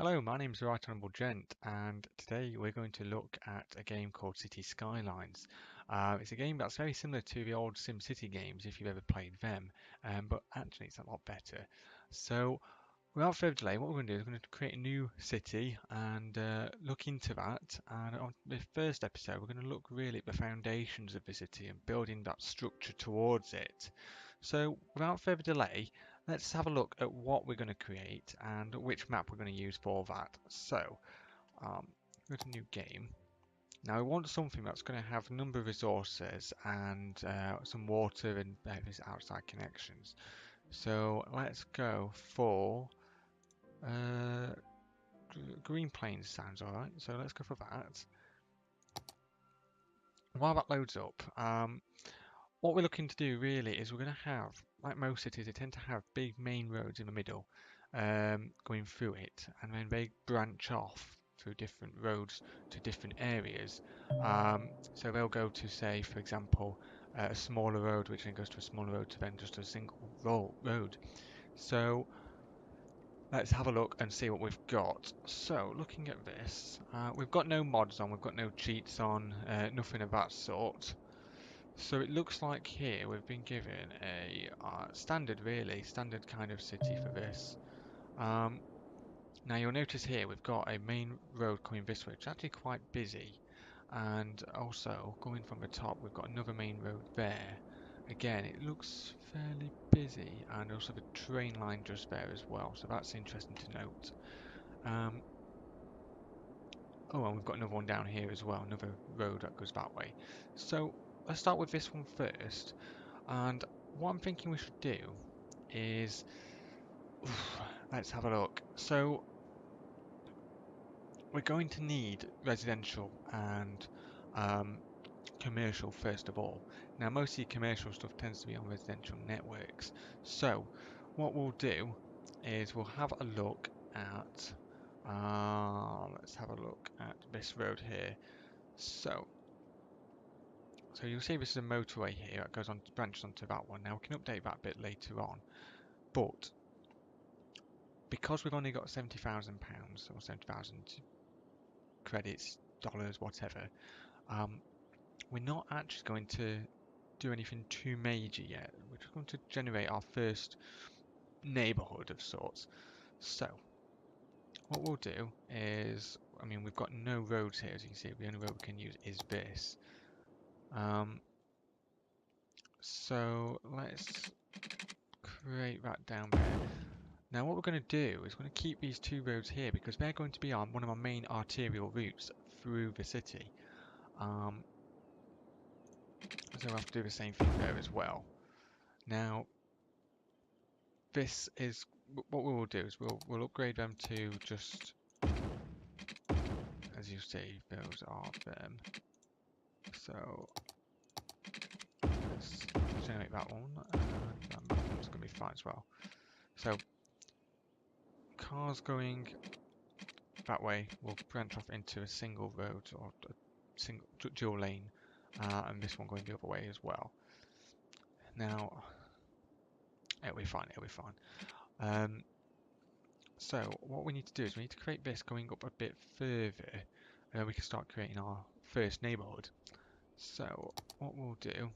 Hello, my name's Right Honourable Gent, and today we're going to look at a game called City Skylines. It's a game that's very similar to the old SimCity games if you've ever played them, but actually it's a lot better. So, without further delay, what we're going to do is we're going to create a new city and look into that. And on the first episode, we're going to look really at the foundations of the city and building that structure towards it. So, without further delay, let's have a look at what we're going to create and which map we're going to use for that. So, go to new game. Now, we want something that's going to have a number of resources and some water and various outside connections. So, let's go for uh, Green Plains sounds alright, so let's go for that. While that loads up, what we're looking to do really is we're going to have, like most cities, they tend to have big main roads in the middle going through it, and then they branch off through different roads to different areas. So they'll go to, say, for example, a smaller road, which then goes to a smaller road to then just a single road. So let's have a look and see what we've got. So, looking at this, we've got no mods on, we've got no cheats on, nothing of that sort. So it looks like here we've been given a standard, really, standard kind of city for this. Now you'll notice here we've got a main road coming this way, which is actually quite busy. And also, going from the top, we've got another main road there. Again, it looks fairly busy, and also the train line just there as well, so that's interesting to note. Oh, and we've got another one down here as well, another road that goes that way. So let's start with this one first, and what I'm thinking we should do is, let's have a look. So we're going to need residential and commercial first of all. Now most of the commercial stuff tends to be on residential networks. So what we'll do is we'll have a look at let's have a look at this road here. So you'll see this is a motorway here that goes on branches onto that one. Now we can update that bit later on, but because we've only got £70,000 or 70,000 credits, dollars, whatever, we're not actually going to do anything too major yet. We're just going to generate our first neighbourhood of sorts. So, what we'll do is, I mean, we've got no roads here, as you can see. The only road we can use is this. So let's create that down there. Now, what we're going to do is we're going to keep these two roads here because they're going to be on one of our main arterial routes through the city. So we'll have to do the same thing there as well. Now, this is what we will do is we'll upgrade them to just, as you see, those are them. So let's generate that one, and that one's going to be fine as well. So cars going that way will branch off into a single road or a single dual lane, and this one going the other way as well. Now it'll be fine. It'll be fine. So what we need to do is we need to create this going up a bit further, and then we can start creating our first neighbourhood. So what we'll do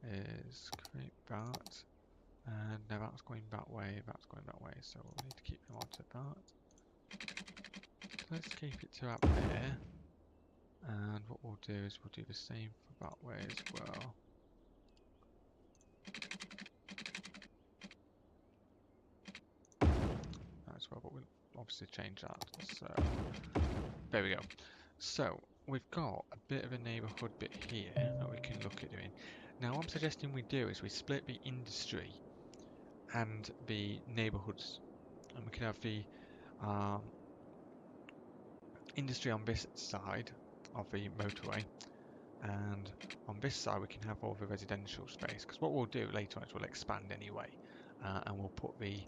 is create that, and now that's going that way, that's going that way, so we'll need to keep them onto that. So let's keep it to up there, and what we'll do is we'll do the same for that way as well. As well, but we'll obviously change that. So there we go. So we've got a bit of a neighbourhood bit here that we can look at doing. Now what I'm suggesting we do is we split the industry and the neighbourhoods, and we can have the industry on this side of the motorway, and on this side we can have all the residential space, because what we'll do later on is we'll expand anyway, and we'll put the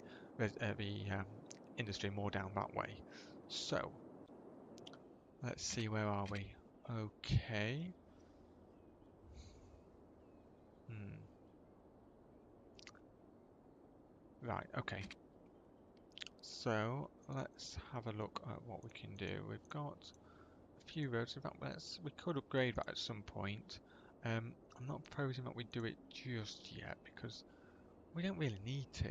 industry more down that way. So let's see, where are we? Okay. Right, okay. So let's have a look at what we can do. We've got a few roads. In fact, we could upgrade that at some point. I'm not proposing that we do it just yet because we don't really need to.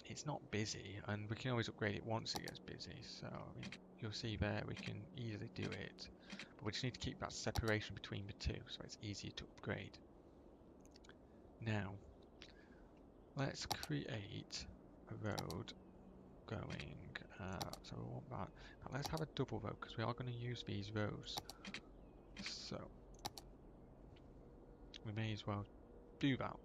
It's not busy, and we can always upgrade it once it gets busy. So I mean, you'll see there we can easily do it, but we just need to keep that separation between the two so it's easier to upgrade. Now, let's create a road going. So we want that. But let's have a double road because we are going to use these roads. So we may as well do that.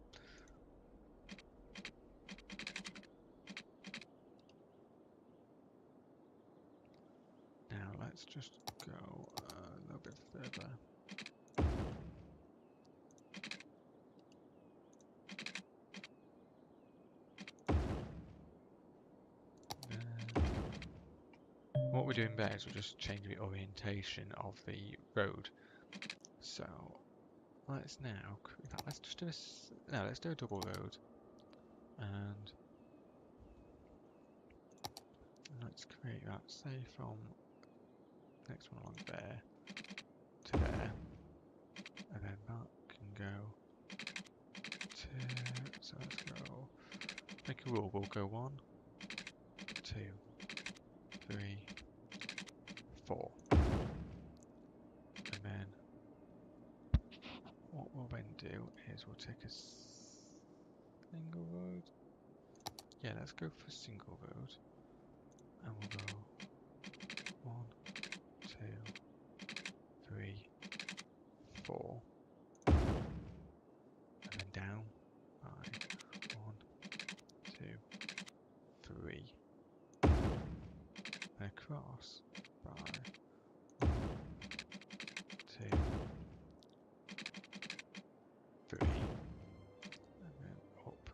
Now let's just go a little bit further. What we're doing there is we're just changing the orientation of the road. So let's now, in fact, let's just do let's do a double road, and let's create that. Say from next one along there to there, and then that can go to. So let's go. Make a rule. We'll go 1, 2, 3, 4, and then what we'll then do is we'll take a single road. Yeah, let's go for single road, and we'll go 1, 2, 3, 4, and then down by 1, 2, 3, and across by 1, 2, 3, and then up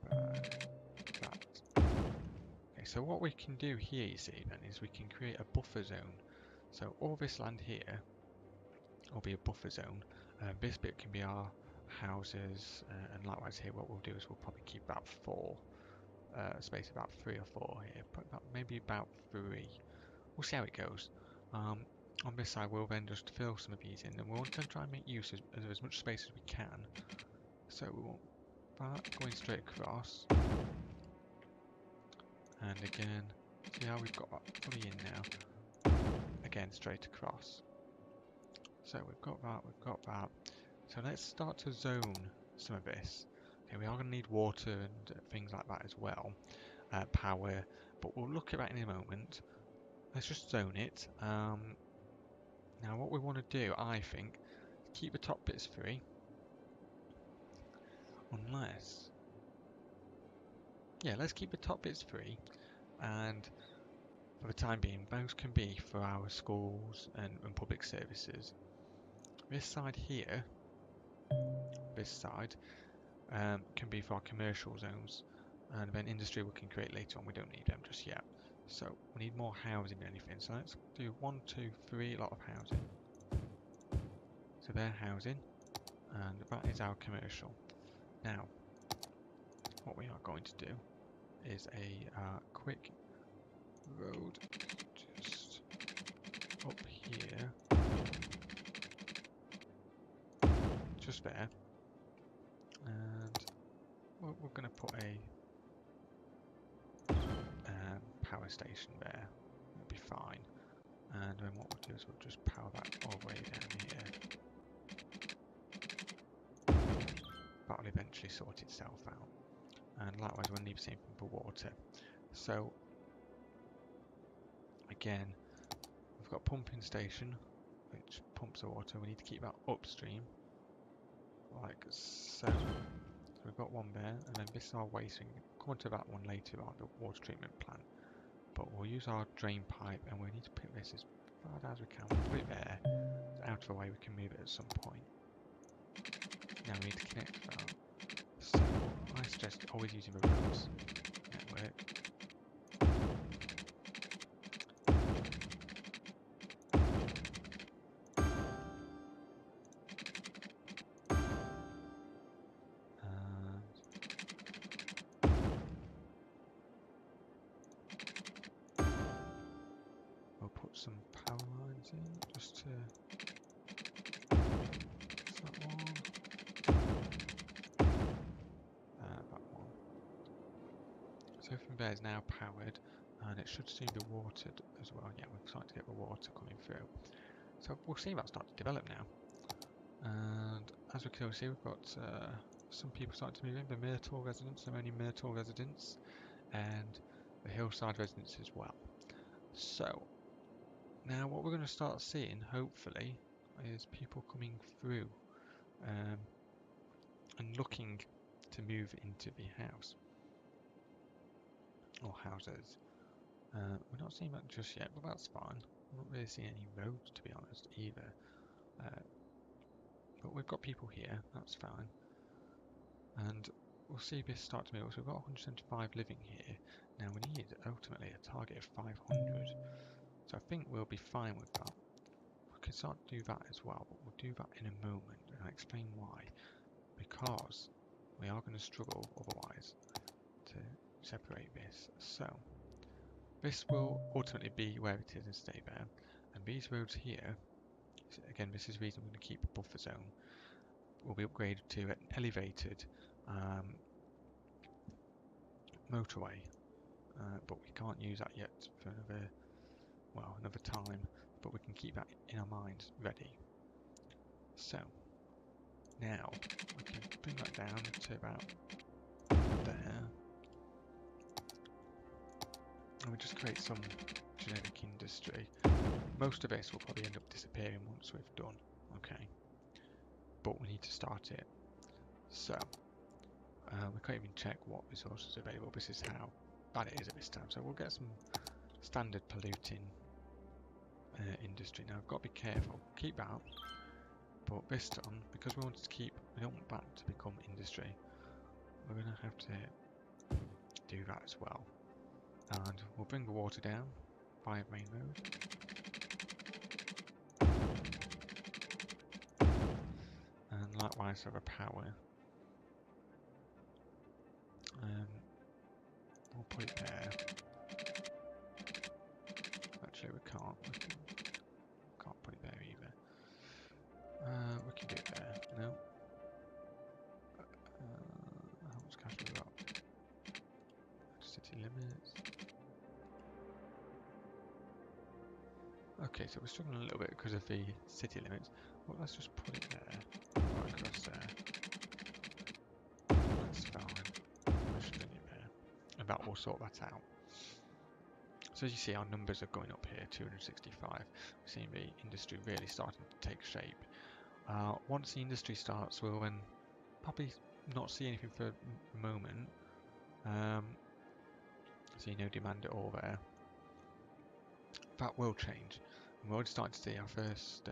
by that. Okay, so what we can do here, you see, then, is we can create a buffer zone. So all this land here will be a buffer zone. This bit can be our houses, and likewise here what we'll do is we'll probably keep about 4 space, about 3 or 4 here, but maybe about 3. We'll see how it goes. On this side we'll then just fill some of these in, and we want to try and make use of as much space as we can. So we want that going straight across, and again, see how we've got that fully in now, again straight across. So we've got that. So let's start to zone some of this. Okay, we are going to need water and things like that as well, power, but we'll look at that in a moment. Let's just zone it. Now what we want to do, I think, is keep the top bits free, unless, yeah, let's keep the top bits free, and for the time being, those can be for our schools and public services. This side here, this side, can be for our commercial zones, and then industry we can create later on. We don't need them just yet. So we need more housing than anything. So let's do 1, 2, 3, a lot of housing. So they're housing, and that is our commercial. Now, what we are going to do is a quick road just up here, just there, and we're going to put a power station there. It'll be fine. And then what we'll do is we'll just power that all the way down here. That'll eventually sort itself out. And likewise we'll need the same thing for water. So again, we've got a pumping station which pumps the water. We need to keep that upstream, like so. So we've got one there, and then this is our waste. We can come on to that one later on, the water treatment plant. But we'll use our drain pipe, and we need to put this as far as we can. We'll put it there, it's out of the way, we can move it at some point. Now we need to connect that. So I suggest always using the roads network. So everything there is now powered, and it should soon be watered as well. Yeah, we're starting to get the water coming through. So we'll see that start to develop now. And as we can see, we've got some people starting to move in. The Myrtle residents, the only Myrtle residents, and the Hillside residents as well. So now what we're going to start seeing, hopefully, is people coming through and looking to move into the house or houses. We're not seeing that just yet, but that's fine. I'm not really seeing any roads, to be honest, either. But we've got people here, that's fine. And we'll see this start to move. So we've got 175 living here. Now we need ultimately a target of 500. So I think we'll be fine with that. We can start to do that as well, but we'll do that in a moment. And I'll explain why. Because we are going to struggle otherwise to separate this. So this will ultimately be where it is and stay there. And these roads here, again, this is the reason I'm going to keep a buffer zone, will be upgraded to an elevated motorway. But we can't use that yet for another time. But we can keep that in our minds ready. So now we can bring that down to about there. And we just create some genetic industry. Most of this will probably end up disappearing once we've done. Okay. But we need to start it. So we can't even check what resources are available. This is how bad it is at this time. So we'll get some standard polluting industry. Now I've got to be careful. Keep that. But this time, because we want to keep, we don't want that to become industry. We're going to have to do that as well. And we'll bring the water down by the main road. And likewise for the power. We'll put it there. Actually we can't. Can't put it there either. We can do it there. No. How much cash have we got? City limits. Okay, so we're struggling a little bit because of the city limits. Well, let's just put it there. Right across there. That's fine. Let's bring it there. And that will sort that out. So as you see, our numbers are going up here, 265. We're seeing the industry really starting to take shape. Once the industry starts, we'll then probably not see anything for a moment. See no demand at all there. That will change. And we're already starting to see our first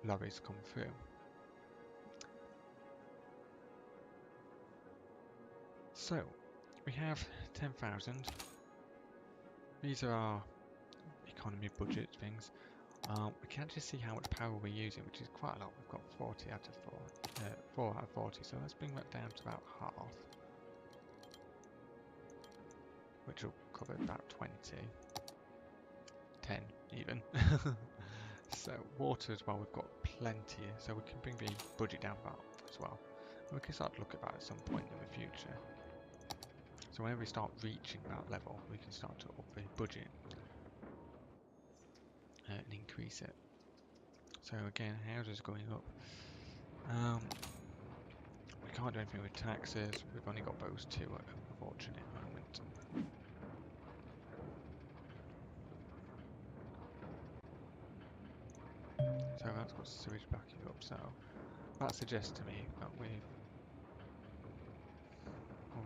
lorries come through. So, we have 10,000. These are our economy budget things. We can actually see how much power we're using, which is quite a lot. We've got 40 out of 4 out of 40, so let's bring that down to about half, which will cover about 20, 10 even. So water as well, we've got plenty, so we can bring the budget down that as well. And we can start to look at that at some point in the future. So whenever we start reaching that level, we can start to up the budget and increase it. So again, houses going up. We can't do anything with taxes. We've only got those two at an unfortunate moment. So that's got sewage backing up. So that suggests to me that we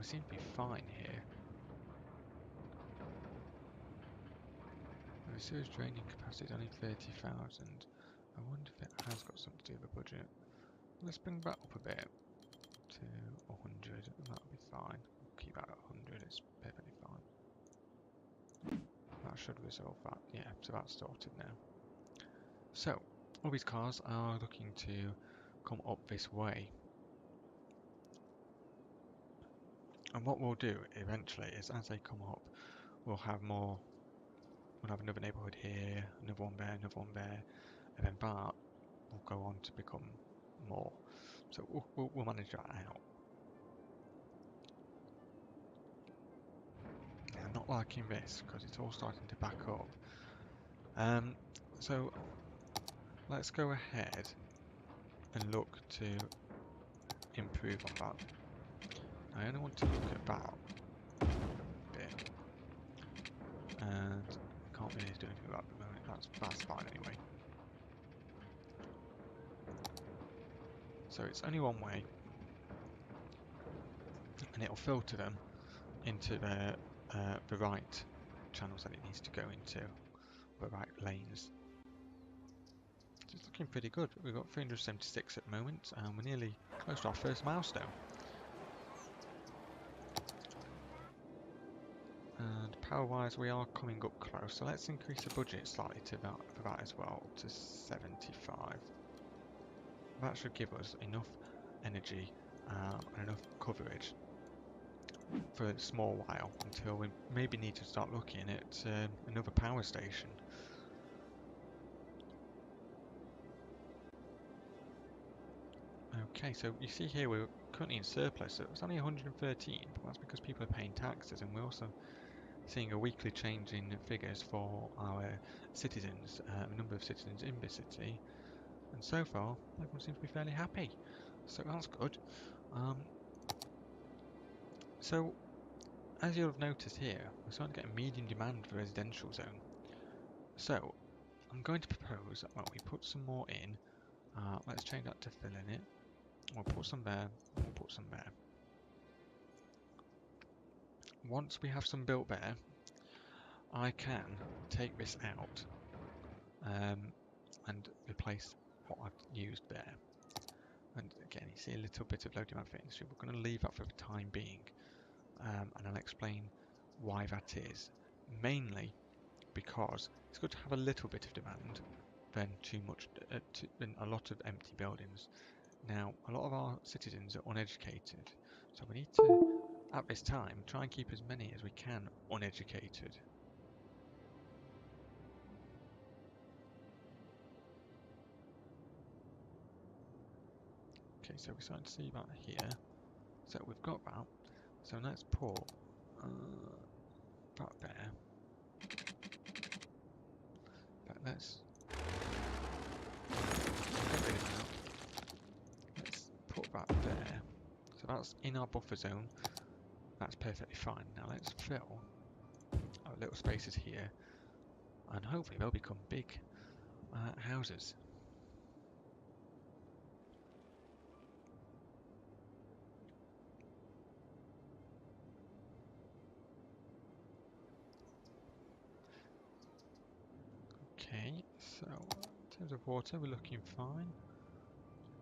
seem to be fine here. The sewage draining capacity is only 30,000. I wonder if it has got something to do with the budget. Let's bring that up a bit to 100, and that'll be fine. We'll keep that at 100, it's perfectly fine. That should resolve that. Yeah, so that's sorted now. So, all these cars are looking to come up this way. And what we'll do eventually is, as they come up, we'll have more. We'll have another neighbourhood here, another one there, another one there, and then that will go on to become more. So we'll manage that out. liking this because it's all starting to back up. So let's go ahead and look to improve on that. I only want to look at about a bit, and I can't really do anything about it at the moment. That's fine anyway. So it's only one way, and it'll filter them into the right channels that it needs to go into, the right lanes. So it's looking pretty good. We've got 376 at the moment, and we're nearly close to our first milestone. And power-wise, we are coming up close. So let's increase the budget slightly to that, for that as well, to 75. That should give us enough energy and enough coverage for a small while until we maybe need to start looking at another power station. Okay, so you see here we're currently in surplus, so it's only 113, but that's because people are paying taxes, and we're also seeing a weekly change in figures for our citizens, the number of citizens in the city, and so far everyone seems to be fairly happy, so that's good. So as you'll have noticed here, we're starting to get a medium demand for residential zone. So I'm going to propose that we put some more in. Let's change that to fill in it. We'll put some there, we'll put some there. Once we have some built there, I can take this out and replace what I've used there. And again, you see a little bit of low demand for industry. We're going to leave that for the time being, and I'll explain why that is. Mainly because it's good to have a little bit of demand than than a lot of empty buildings. Now, a lot of our citizens are uneducated, so we need to, at this time, try and keep as many as we can uneducated. Okay, so we're starting to see that here. So we've got that. So let's put that there. But let's get rid of that. Let's put that there. So that's in our buffer zone. That's perfectly fine. Now let's fill our little spaces here, and hopefully they'll become big houses. Okay, so in terms of water, we're looking fine.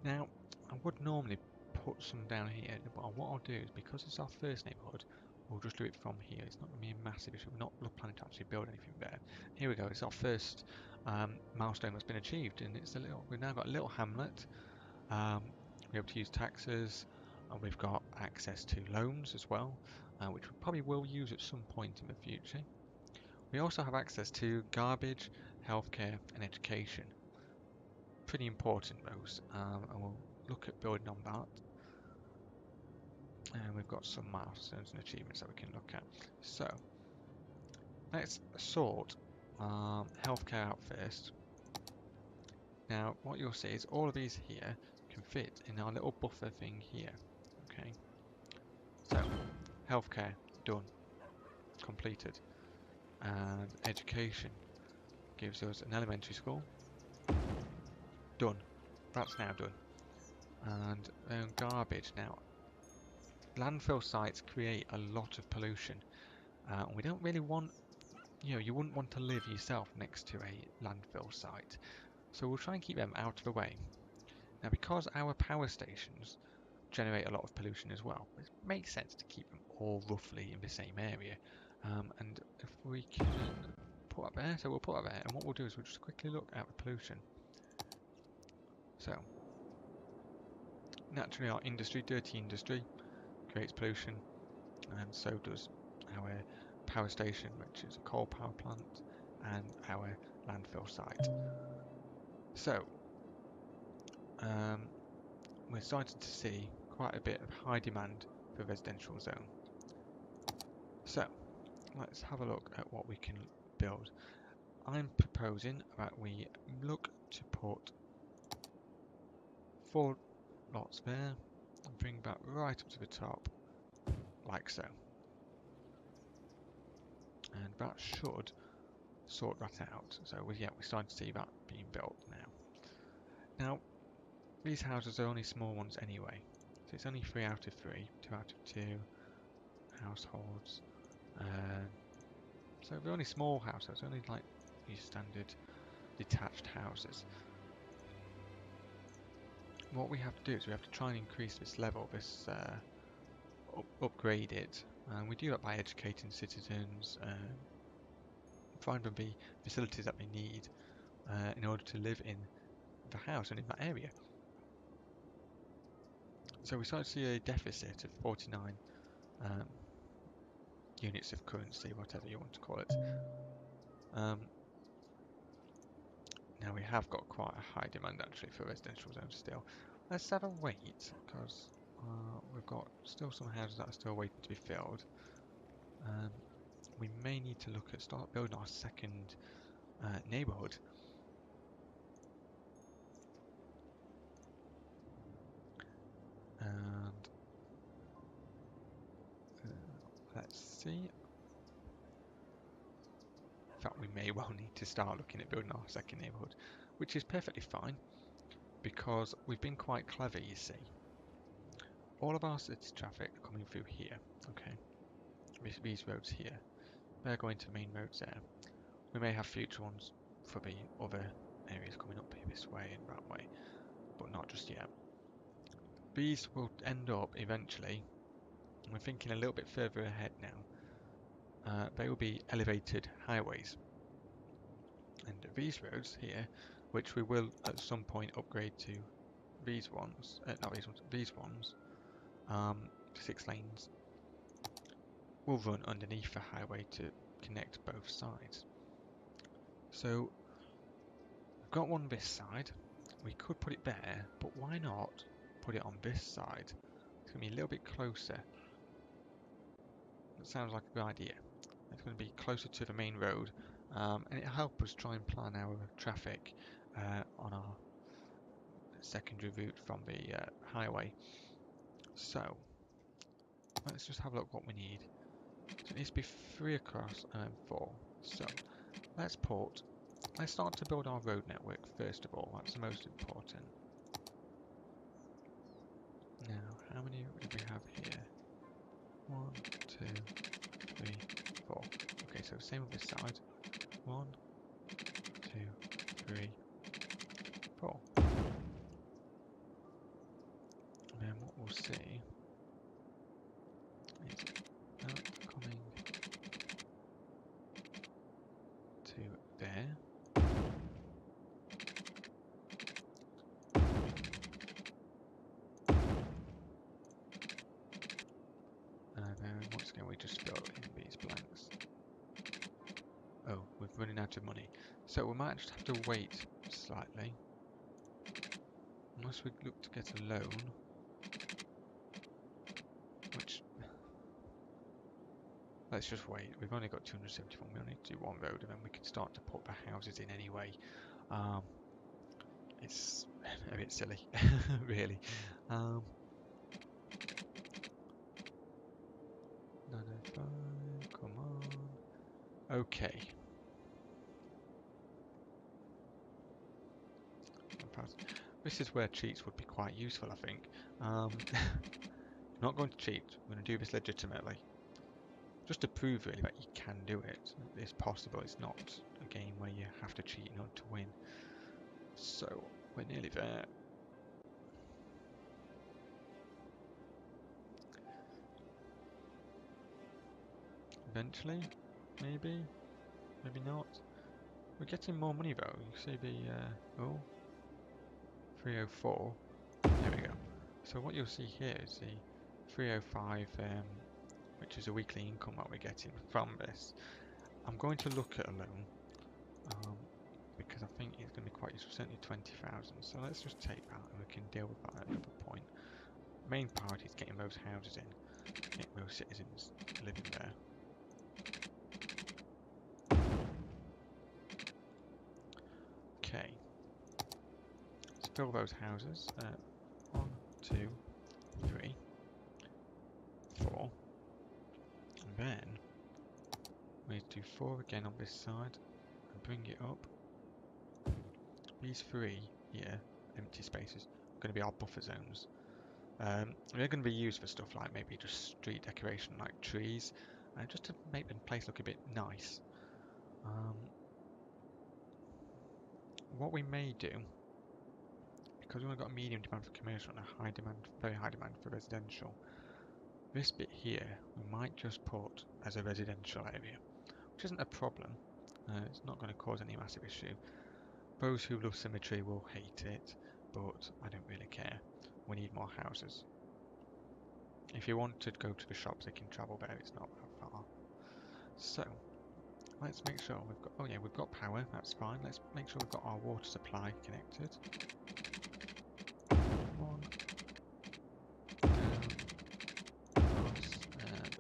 Now, I would normally put some down here, but what I'll do is, because it's our first neighbourhood, we'll just do it from here. It's not going to be a massive issue. We're not planning to actually build anything there. Here we go. It's our first milestone that's been achieved, and it's a little. We've now got a little hamlet. We're able to use taxes, and we've got access to loans as well, which we probably will use at some point in the future. We also have access to garbage, healthcare, and education. Pretty important, those, and we'll look at building on that. And we've got some milestones and achievements that we can look at. So let's sort healthcare out first. Now what you'll see is all of these here can fit in our little buffer thing here. Okay, so healthcare done, completed, and education gives us an elementary school. Done, that's now done. And garbage. Now landfill sites create a lot of pollution. We don't really want, you wouldn't want to live yourself next to a landfill site. So we'll try and keep them out of the way. Now, because our power stations generate a lot of pollution as well, it makes sense to keep them all roughly in the same area. And if we can put up there, so we'll put up there, and what we'll do is we'll just quickly look at the pollution. So, naturally our industry, dirty industry, creates pollution, and so does our power station, which is a coal power plant, and our landfill site. So we're starting to see quite a bit of high demand for residential zone. So let's have a look at what we can build. I'm proposing that we look to put 4 lots there and bring that right up to the top, like so. And that should sort that out. So yeah, we're starting to see that being built now. Now, these houses are only small ones anyway. So it's only 3 out of 3, 2 out of 2 households. So they're only small houses, only like these standard detached houses. What we have to do is we have to try and increase this level, upgrade it. And we do that by educating citizens, find them the facilities that they need in order to live in the house and in that area. So we start to see a deficit of 49 units of currency, whatever you want to call it. Now we have got quite a high demand actually for residential zones still. Let's have a wait, because we've got still some houses that are still waiting to be filled. We may need to look at start building our second neighbourhood. And let's see. In fact, we may well need to start looking at building our second neighbourhood, which is perfectly fine, because we've been quite clever, you see. All of our city traffic coming through here, okay, these roads here, they're going to the main roads there. We may have future ones for the other areas coming up here this way and that way, but not just yet. These will end up eventually, and we're thinking a little bit further ahead now, they will be elevated highways. And these roads here, which we will at some point upgrade to these ones, not these ones, these ones, 6 lanes, will run underneath the highway to connect both sides. So we've got one this side. We could put it there, but why not put it on this side? It's going to be a little bit closer. That sounds like a good idea. It's going to be closer to the main road, and it'll help us try and plan our traffic on our secondary route from the highway. So let's just have a look what we need. So it needs to be 3 across and 4. So let's start to build our road network first of all. That's the most important. Now, how many do we have here? 1, 2, 3, 4. Okay, so same on this side. 1, 2, 3, 4. And then what we'll see is that coming to there. And then once again we just fill in these blanks. Oh, we're running out of money. So we might just have to wait slightly. Unless we look to get a loan. Which... let's just wait. We've only got 271. We only need to do one road and then we can start to put the houses in anyway. It's a bit silly, really. 905, come on. Okay. This is where cheats would be quite useful, I think. I'm not going to cheat. I'm going to do this legitimately. Just to prove really that you can do it. It's possible. It's not a game where you have to cheat in order to win. So, we're nearly there. Eventually, maybe, maybe not. We're getting more money though. You see the 304. There we go. So what you'll see here is the 305, which is a weekly income that we're getting from this. I'm going to look at a loan because I think it's going to be quite useful. Certainly 20,000. So let's just take that and we can deal with that at another point. Main priority is getting those houses in, getting those citizens living there. fill those houses. 1, 2, 3, 4. And then we do 4 again on this side and bring it up. These 3 here, empty spaces, are going to be our buffer zones. They're going to be used for stuff like maybe just street decoration, like trees, just to make the place look a bit nice. What we may do, because we've got a medium demand for commercial and a high demand, very high demand for residential, this bit here we might just put as a residential area, which isn't a problem. It's not going to cause any massive issue. Those who love symmetry will hate it, but I don't really care. We need more houses. If you want to go to the shops, they can travel there. It's not that far. So let's make sure we've got. Oh yeah, we've got power. That's fine. Let's make sure we've got our water supply connected. 1 down, across, and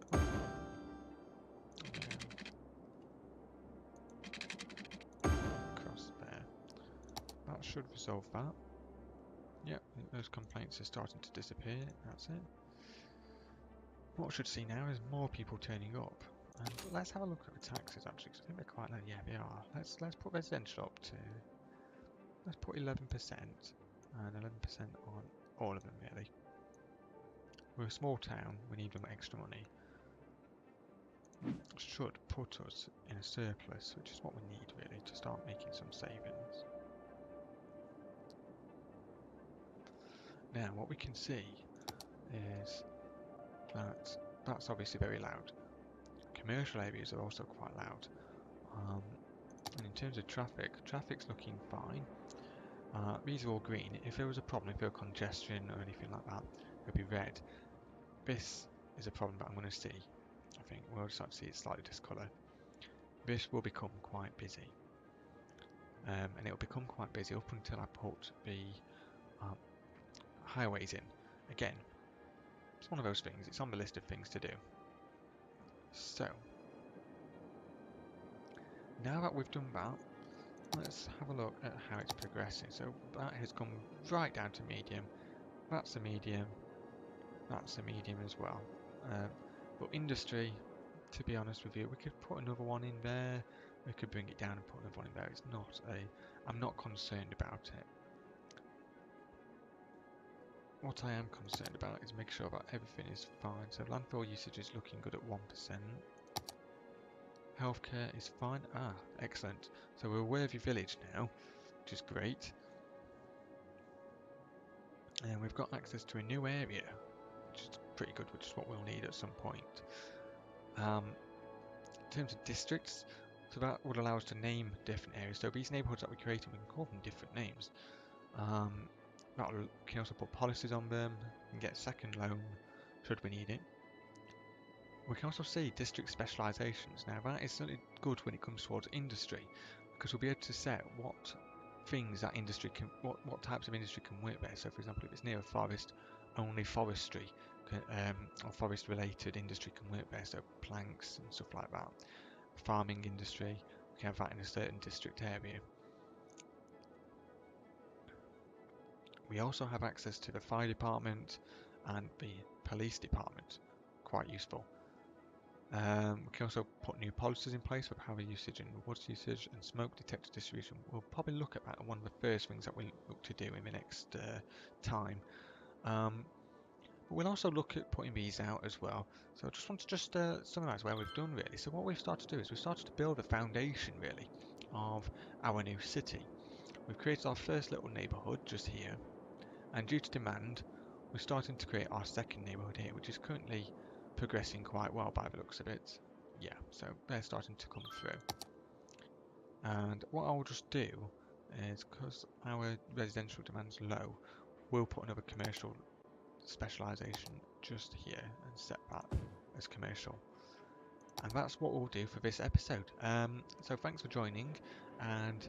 up. Across there. That should resolve that. Yep, those complaints are starting to disappear. That's it. What we should see now is more people turning up. And let's have a look at the taxes actually, because I think they're quite low. Yeah, they are. Let's put residential up to. Let's put 11% and 11% on all of them really. We're a small town. We need them extra money. Should put us in a surplus, which is what we need really to start making some savings. Now, what we can see is that that's obviously very loud. Commercial areas are also quite loud. And in terms of traffic, traffic's looking fine. These are all green. If there was a problem, if there were congestion or anything like that, it would be red. This is a problem that I'm going to see. I think we'll start to see it slightly discolour. This will become quite busy. And it will become quite busy up until I put the highways in. Again, it's one of those things. It's on the list of things to do. So, now that we've done that, let's have a look at how it's progressing. So that has come right down to medium. That's a medium. That's a medium as well. But industry, to be honest with you, we could put another one in there. We could bring it down and put another one in there. It's not a. I'm not concerned about it. What I am concerned about is make sure that everything is fine. So landfill usage is looking good at 1%. Healthcare is fine. Ah, excellent. So we're a worthy village now, which is great. And we've got access to a new area, which is pretty good, which is what we'll need at some point. In terms of districts, so that would allow us to name different areas. So these neighbourhoods that we created, we can call them different names. We can also put policies on them. We can get a second loan should we need it. We can also see district specialisations. Now that is certainly good when it comes towards industry, because we'll be able to set what things that industry can, what types of industry can work there. So for example, if it's near a forest, only forestry can, or forest related industry can work there. So planks and stuff like that. Farming industry, we can have that in a certain district area. We also have access to the fire department and the police department, quite useful. We can also put new policies in place for power usage and water usage and smoke detector distribution. We'll probably look at that as one of the first things that we look to do in the next time. But we'll also look at putting these out as well. So I just want to summarise where we've done really. So what we've started to do is we've started to build a foundation really of our new city. We've created our first little neighbourhood just here, and due to demand, we're starting to create our second neighbourhood here, which is currently progressing quite well by the looks of it. Yeah, so they're starting to come through. And what I'll just do is, because our residential demand's low, we'll put another commercial specialisation just here and set that as commercial. And that's what we'll do for this episode. So thanks for joining, and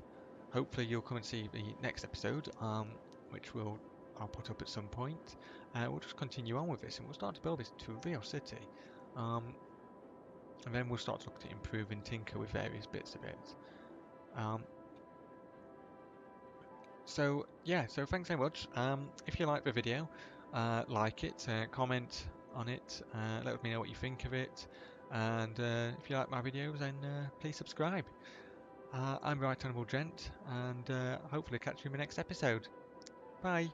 hopefully you'll come and see the next episode, which I'll put up at some point. We'll just continue on with this, and we'll start to build this to a real city. And then we'll start to look to improve and tinker with various bits of it. So yeah, so thanks so much. If you like the video, like it, comment on it, let me know what you think of it, and if you like my videos, then please subscribe. I'm Right Honourable Gent, and hopefully catch you in the next episode. Bye.